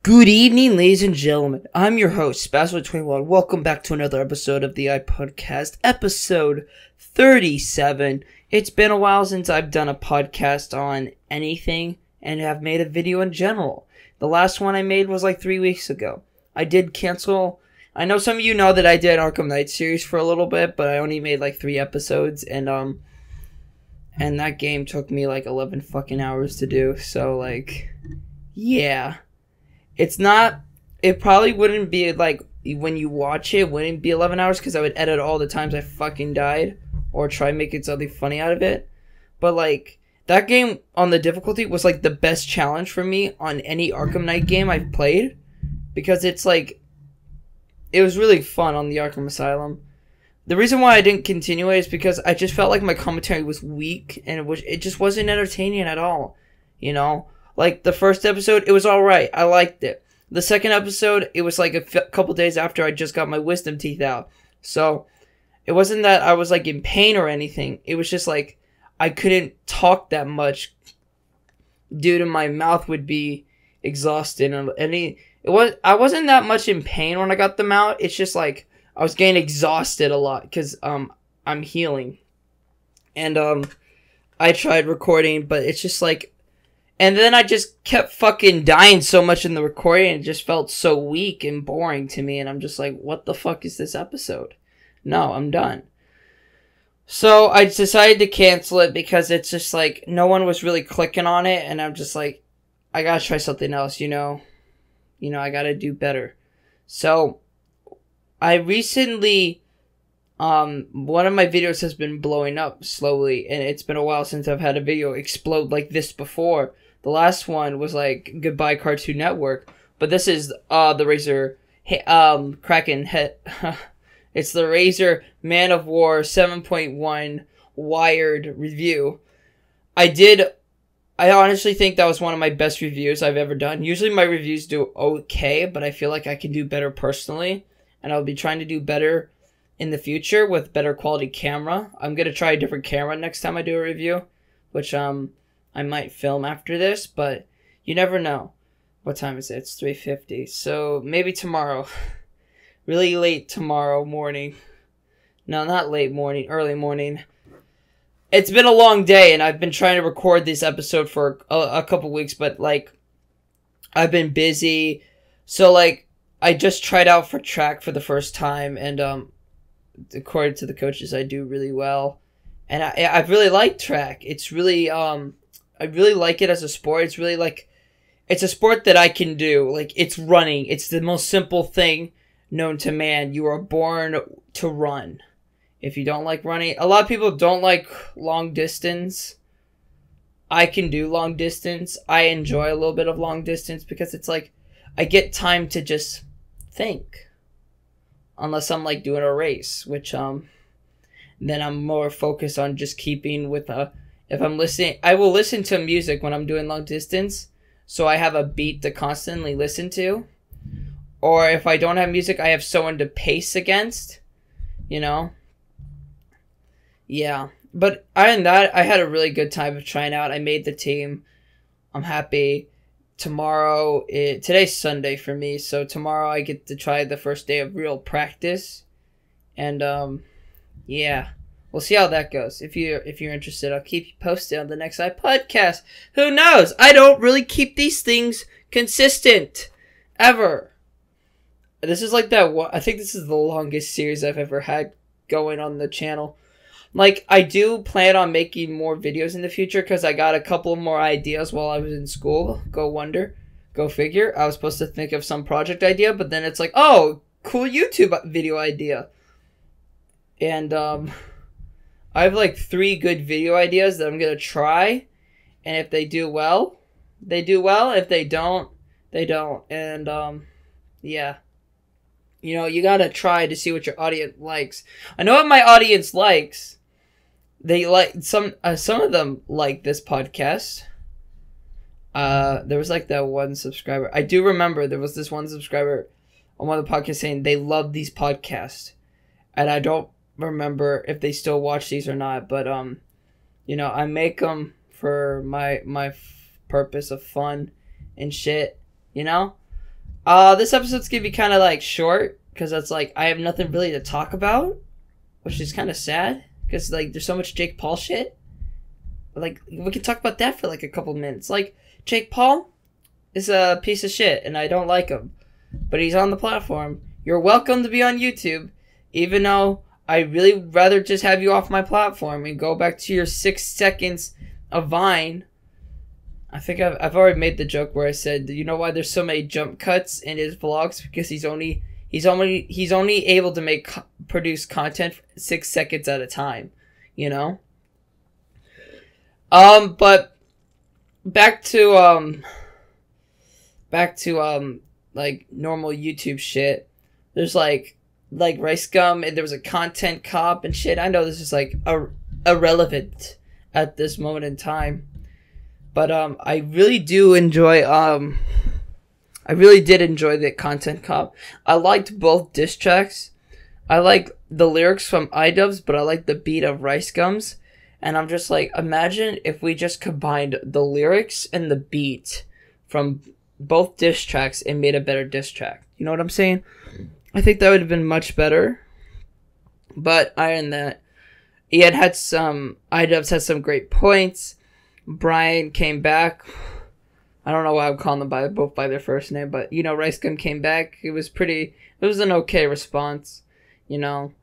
Good evening, ladies and gentlemen. I'm your host, Spazzo21. Welcome back to another episode of the iPodCast, episode 37. It's been a while since I've done a podcast on anything and have made a video in general. The last one I made was like 3 weeks ago. I did cancel. I know some of you know that I did Arkham Knight series for a little bit, but I only made like 3 episodes, and that game took me like 11 fucking hours to do. So like, yeah. It probably wouldn't be like, when you watch it, wouldn't be 11 hours because I would edit all the times I fucking died or try making something funny out of it. But like, that game on the difficulty was like the best challenge for me on any Arkham Knight game I've played, because it's like, it was really fun on the Arkham Asylum. The reason why I didn't continue it is because I just felt like my commentary was weak and it just wasn't entertaining at all, you know? Like, the first episode, it was alright. I liked it. The second episode, it was like a couple days after I just got my wisdom teeth out. So, it wasn't that I was like in pain or anything. It was just like, I couldn't talk that much due to my mouth would be exhausted. I wasn't that much in pain when I got them out. It's just like, I was getting exhausted a lot because I'm healing. And I tried recording, but it's just like, and then I just kept fucking dying so much in the recording, and it just felt so weak and boring to me, and I'm just like, what the fuck is this episode? No, I'm done. So I decided to cancel it because it's just like, no one was really clicking on it, and I'm just like, I gotta try something else, you know? I gotta do better. So, I recently, one of my videos has been blowing up slowly, and it's been a while since I've had a video explode like this before. The last one was like, Goodbye Cartoon Network, but this is, the Razer, Kraken head, it's the Razer Man of War 7.1 wired review. I honestly think that was one of my best reviews I've ever done. Usually my reviews do okay, but I feel like I can do better personally, and I'll be trying to do better in the future with better quality camera. I'm going to try a different camera next time I do a review, which I might film after this, but you never know. What time is it? It's 3:50. So maybe tomorrow. Really late tomorrow morning. No, not late morning, early morning. It's been a long day, and I've been trying to record this episode for a couple weeks, but like, I've been busy. So like, I just tried out for track for the first time, and according to the coaches, I do really well. And I really like track. It's really, I really like it as a sport. It's really like, it's a sport that I can do. Like, it's running. It's the most simple thing known to man. You are born to run. If you don't like running, a lot of people don't like long distance. I can do long distance. I enjoy a little bit of long distance because it's like, I get time to just think. Unless I'm like doing a race, which then I'm more focused on just keeping with if I'm listening, I will listen to music when I'm doing long distance, so I have a beat to constantly listen to. Or if I don't have music, I have someone to pace against, you know? Yeah. But other than that, I had a really good time of trying out. I made the team. I'm happy. Today's Sunday for me, so tomorrow I get to try the first day of real practice. And, yeah. We'll see how that goes. If you're interested, I'll keep you posted on the next iPodcast. Who knows? I don't really keep these things consistent. Ever. This is like that one. I think this is the longest series I've ever had going on the channel. Like, I do plan on making more videos in the future because I got a couple more ideas while I was in school. Go wonder. Go figure. I was supposed to think of some project idea, but then it's like, oh, cool YouTube video idea. And, I have like 3 good video ideas that I'm going to try. And if they do well, they do well. If they don't, they don't. And, yeah. You know, you got to try to see what your audience likes. I know what my audience likes. They like, some of them like this podcast. There was like that one subscriber. I do remember there was this one subscriber on one of the podcasts saying they love these podcasts. And I don't remember if they still watch these or not, but you know, I make them for my purpose of fun and shit, you know? This episode's gonna be kind of like short because it's like I have nothing really to talk about, which is kind of sad because like there's so much Jake Paul shit. Like we can talk about that for like a couple minutes. Like Jake Paul is a piece of shit and I don't like him, but he's on the platform. You're welcome to be on YouTube, even though I really rather just have you off my platform and go back to your 6 seconds of Vine. I think I've already made the joke where I said, you know why there's so many jump cuts in his vlogs? Because he's only able to produce content for 6 seconds at a time, you know. But back to like normal YouTube shit. There's like Rice Gum, and there was a content cop and shit. I know this is like irrelevant at this moment in time. But I really do enjoy I really did enjoy the content cop. I liked both diss tracks. I like the lyrics from iDubbbz, but I like the beat of Rice Gums. And I'm just like, imagine if we just combined the lyrics and the beat from both diss tracks and made a better diss track. You know what I'm saying? I think that would have been much better. But other than that, iDubbbz had some great points. Brian came back. I don't know why I'm calling them both by their first name, but you know, Rice Gun came back. It was an okay response, you know.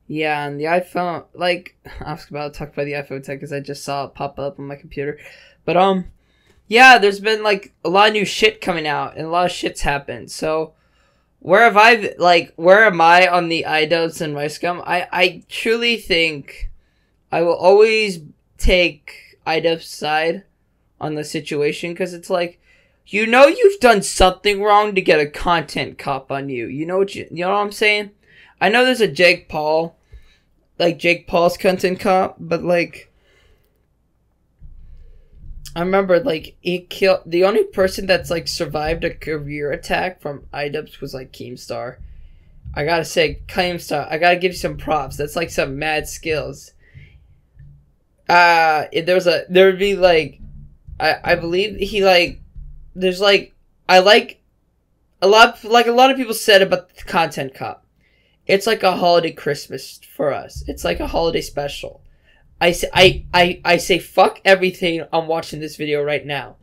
Yeah, and the iPhone, like, I was about to talk about the iPhone 10 because I just saw it pop up on my computer. But, yeah, there's been, like, a lot of new shit coming out, and a lot of shit's happened. So, where am I on the iDubbbz and Rice Gum? I truly think I will always take iDubbbz's side on the situation, because it's like, you know you've done something wrong to get a content cop on you. You know what I'm saying? I know there's a Jake Paul's content cop, but like, I remember like the only person that's like survived a career attack from iDubbbz was like Keemstar. I gotta say, Keemstar, I gotta give you some props. That's like some mad skills. I believe he like, there's like, I like a lot of people said about the content cop. It's like a holiday Christmas for us. It's like a holiday special. I say fuck everything. I'm watching this video right now.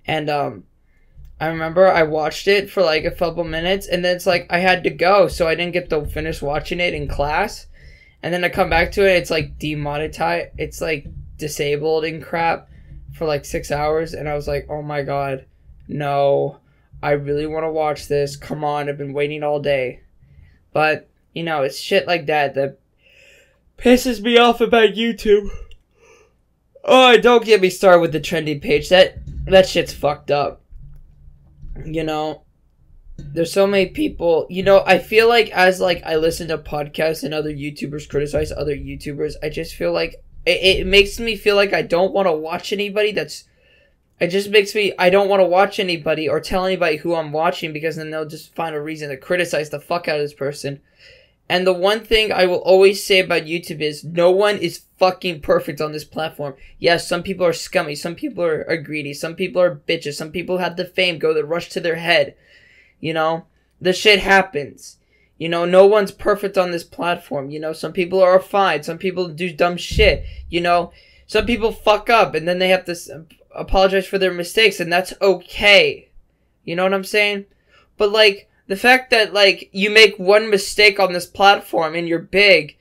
And I remember I watched it for like a couple minutes, and then it's like I had to go, so I didn't get to finish watching it in class. And then I come back to it, it's like demonetized. It's like disabled and crap for like 6 hours, and I was like, oh my god, no, I really want to watch this. Come on, I've been waiting all day. But you know, it's shit like that pisses me off about YouTube. Oh, don't get me started with the trending page. That shit's fucked up. You know, there's so many people. You know, I feel like as like I listen to podcasts and other YouTubers criticize other YouTubers, I just feel like it makes me feel like I don't want to watch anybody I don't want to watch anybody or tell anybody who I'm watching, because then they'll just find a reason to criticize the fuck out of this person. And the one thing I will always say about YouTube is no one is fucking perfect on this platform. Yes, some people are scummy. Some people are greedy. Some people are bitches. Some people have the fame go the rush to their head. You know, the shit happens. You know, no one's perfect on this platform. You know, some people are fine. Some people do dumb shit. You know, some people fuck up and then they have to apologize for their mistakes, and that's okay. You know what I'm saying? But like, the fact that like you make one mistake on this platform and you're big,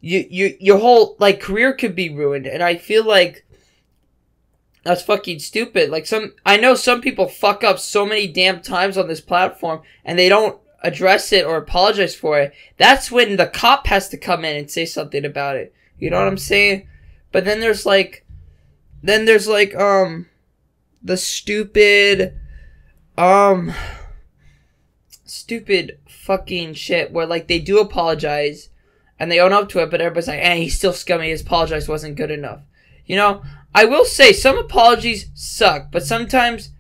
your whole like career could be ruined. And I feel like that's fucking stupid. Like I know some people fuck up so many damn times on this platform and they don't address it or apologize for it. That's when the cop has to come in and say something about it. You know what I'm saying? But then there's like the stupid fucking shit where like they do apologize and they own up to it, but everybody's like, he's still scummy, his apologize wasn't good enough. You know, I will say some apologies suck, but sometimes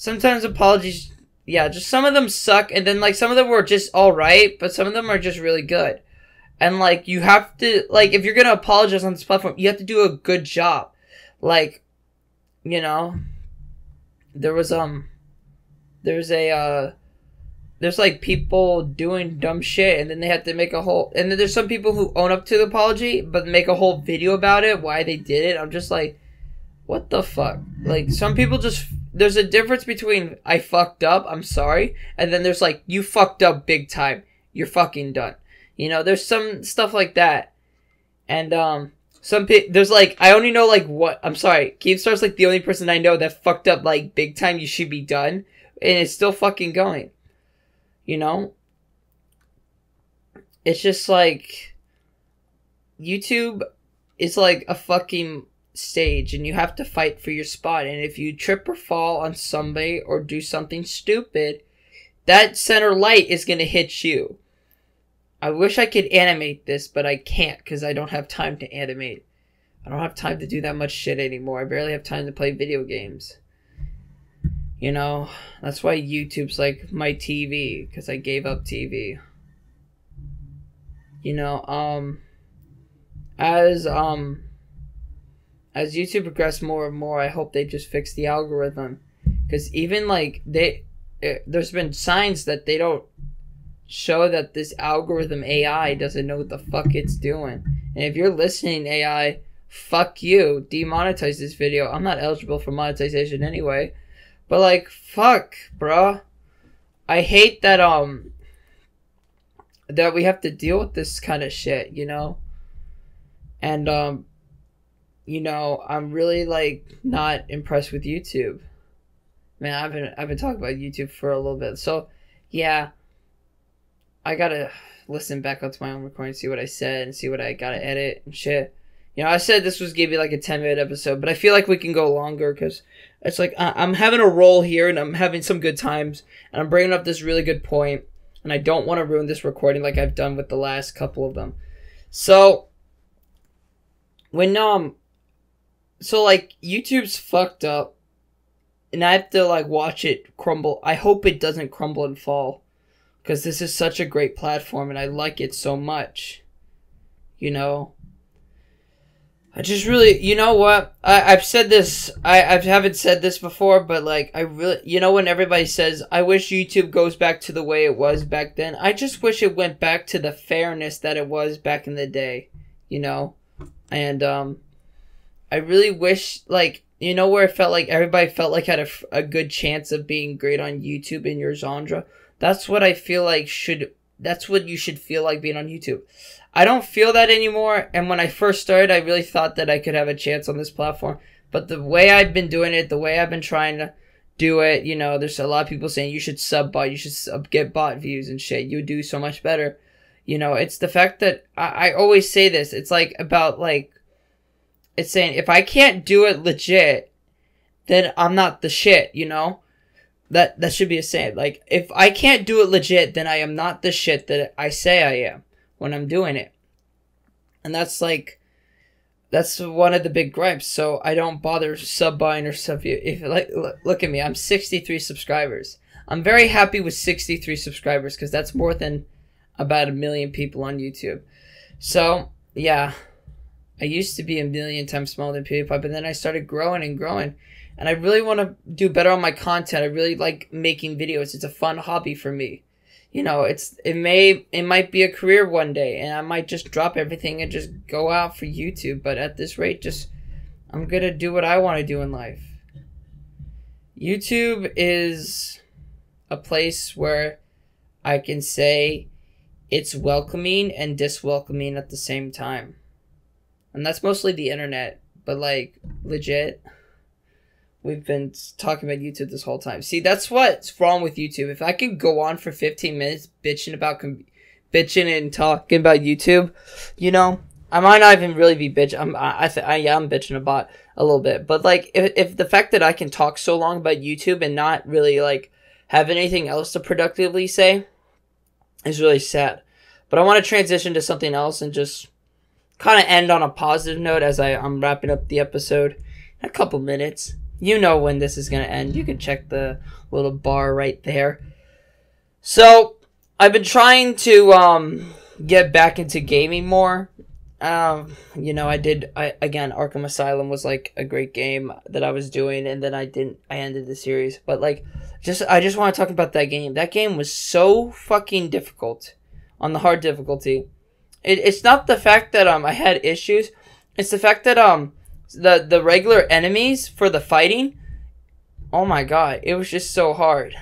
apologies, yeah, just some of them suck, and then like some of them were just alright, but some of them are just really good. And like you have to, like, if you're gonna apologize on this platform, you have to do a good job. Like, you know, there was there's like people doing dumb shit, and then they have to make a whole, and then there's some people who own up to the apology but make a whole video about it, why they did it. I'm just like, what the fuck? Like, some people just, there's a difference between I fucked up, I'm sorry, and then there's like, you fucked up big time, you're fucking done. You know, there's some stuff like that. And there's like, I only know like what, I'm sorry, Keemstar's like the only person I know that fucked up like big time, you should be done, and it's still fucking going. You know? It's just like, YouTube is like a fucking stage, and you have to fight for your spot, and if you trip or fall on somebody or do something stupid, that center light is gonna hit you. I wish I could animate this, but I can't because I don't have time to animate. I don't have time to do that much shit anymore. I barely have time to play video games. You know, that's why YouTube's like my TV, because I gave up TV. You know, as YouTube progresses more and more, I hope they just fix the algorithm. Because even like, there's been signs that they don't show that this algorithm AI doesn't know what the fuck it's doing. And if you're listening, AI, fuck you, demonetize this video. I'm not eligible for monetization anyway. But like, fuck, bruh. I hate that that we have to deal with this kind of shit, you know? And you know, I'm really like not impressed with YouTube. Man, I've been talking about YouTube for a little bit. So, yeah, I gotta listen back onto my own recording, see what I said, and see what I gotta edit and shit. You know, I said this was gonna be like a 10-minute episode, but I feel like we can go longer because it's like I'm having a roll here and I'm having some good times and I'm bringing up this really good point, and I don't want to ruin this recording like I've done with the last couple of them. So when so like YouTube's fucked up and I have to like watch it crumble. I hope it doesn't crumble and fall, because this is such a great platform and I like it so much. You know, I just really, you know what? I've said this, I haven't said this before, but like, I really, you know, when everybody says, I wish YouTube goes back to the way it was back then, I just wish it went back to the fairness that it was back in the day, you know? And, I really wish, like, you know, where it felt like everybody felt like had a good chance of being great on YouTube in your genre? That's what I feel like that's what you should feel like being on YouTube. I don't feel that anymore, and when I first started, I really thought that I could have a chance on this platform. But the way I've been doing it, the way I've been trying to do it, you know, there's a lot of people saying you should sub-bot, you should get bot views and shit. You do so much better. You know, it's the fact that I always say this. It's like about like, it's saying if I can't do it legit, then I'm not the shit, you know? That should be a saying. Like, if I can't do it legit, then I am not the shit that I say I am when I'm doing it. And that's like, that's one of the big gripes. So I don't bother sub-buying or sub view. If like, look at me, I'm 63 subscribers. I'm very happy with 63 subscribers because that's more than about 1 million people on YouTube. So yeah, I used to be 1 million times smaller than PewDiePie, but then I started growing and growing. And I really want to do better on my content. I really like making videos. It's a fun hobby for me. You know, it might be a career one day, and I might just drop everything and just go out for YouTube. But at this rate, I'm gonna do what I want to do in life. YouTube is a place where I can say it's welcoming and diswelcoming at the same time. And that's mostly the internet, but like legit, we've been talking about YouTube this whole time. See, that's what's wrong with YouTube. If I could go on for 15 minutes bitching and talking about YouTube, you know, I might not even really be bitching. I'm bitching about a little bit. But like, if the fact that I can talk so long about YouTube and not really like have anything else to productively say is really sad. But I want to transition to something else and just kind of end on a positive note as I'm wrapping up the episode in a couple minutes. You know when this is going to end. You can check the little bar right there. So, I've been trying to get back into gaming more. You know, again, Arkham Asylum was like a great game that I was doing, and then I ended the series. But like, I just want to talk about that game. That game was so fucking difficult on the hard difficulty. It's not the fact that I had issues. It's the fact that the regular enemies for the fighting, oh my god, it was just so hard.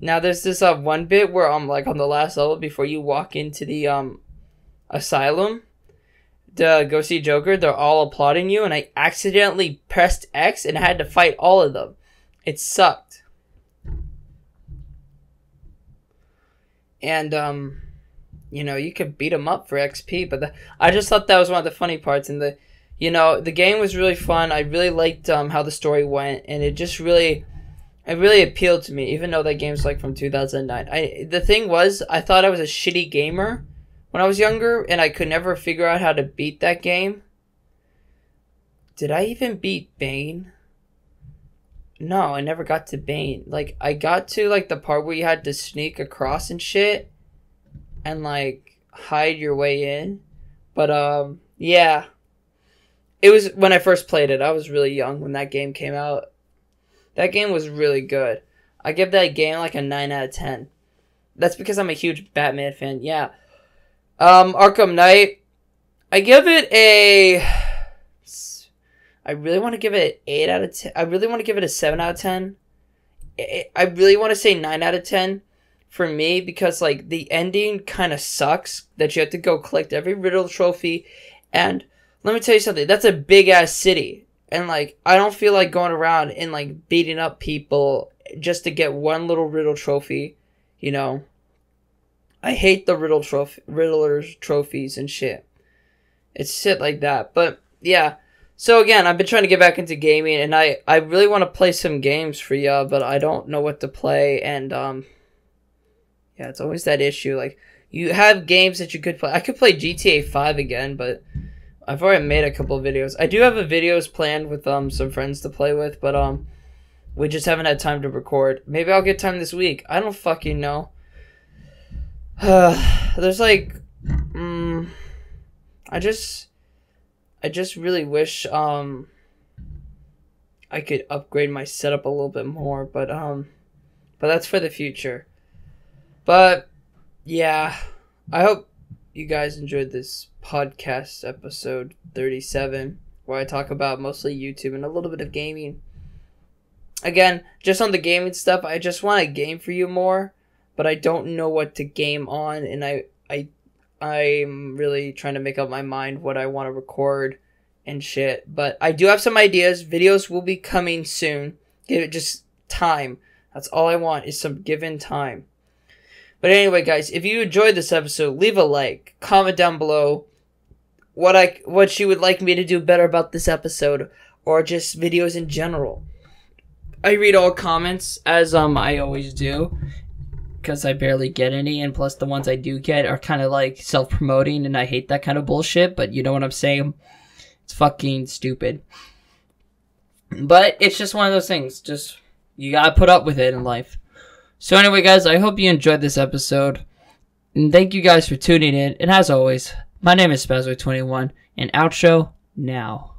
Now there's this one bit where I'm like on the last level before you walk into the asylum to go see Joker. They're all applauding you, and I accidentally pressed X and I had to fight all of them. It sucked. And you know, you could beat them up for XP, but I just thought that was one of the funny parts. And the game was really fun. I really liked how the story went, and it really appealed to me, even though that game's like from 2009. The thing was, I thought I was a shitty gamer when I was younger, and I could never figure out how to beat that game. Did I even beat Bane? No, I never got to Bane. Like, I got to like the part where you had to sneak across and shit, and like hide your way in. But yeah, it was when I first played it. I was really young when that game came out. That game was really good. I give that game like a 9 out of 10. That's because I'm a huge Batman fan. Yeah. Arkham Knight, I give it a... I really want to give it an 8 out of 10. I really want to give it a 7 out of 10. I really want to say 9 out of 10 for me, because like the ending kind of sucks that you have to go collect every Riddle trophy. And let me tell you something, that's a big ass city. And like, I don't feel like going around and like beating up people just to get one little Riddle trophy, you know. I hate the Riddler's trophies and shit. It's shit like that. But yeah. So again, I've been trying to get back into gaming, and I really want to play some games for y'all, but I don't know what to play. And yeah, it's always that issue. Like, you have games that you could play. I could play GTA 5 again, but I've already made a couple of videos. I do have videos planned with some friends to play with, but we just haven't had time to record. Maybe I'll get time this week. I don't fucking know. There's like, I just really wish I could upgrade my setup a little bit more, but that's for the future. But yeah, I hope you guys enjoyed this podcast episode 37, where I talk about mostly YouTube and a little bit of gaming. Again, just on the gaming stuff, I just want to game for you more, but I don't know what to game on, and I'm really trying to make up my mind what I want to record and shit. But I do have some ideas. Videos will be coming soon. Give it just time. That's all I want, is some given time. But anyway, guys, if you enjoyed this episode, leave a like, comment down below what you would like me to do better about this episode, or just videos in general. I read all comments, as I always do, because I barely get any, and plus the ones I do get are kind of like self-promoting, and I hate that kind of bullshit, but you know what I'm saying? It's fucking stupid. But it's just one of those things. Just, you gotta put up with it in life. So anyway, guys, I hope you enjoyed this episode, and thank you guys for tuning in, and as always, my name is Spazzo21, and outro now.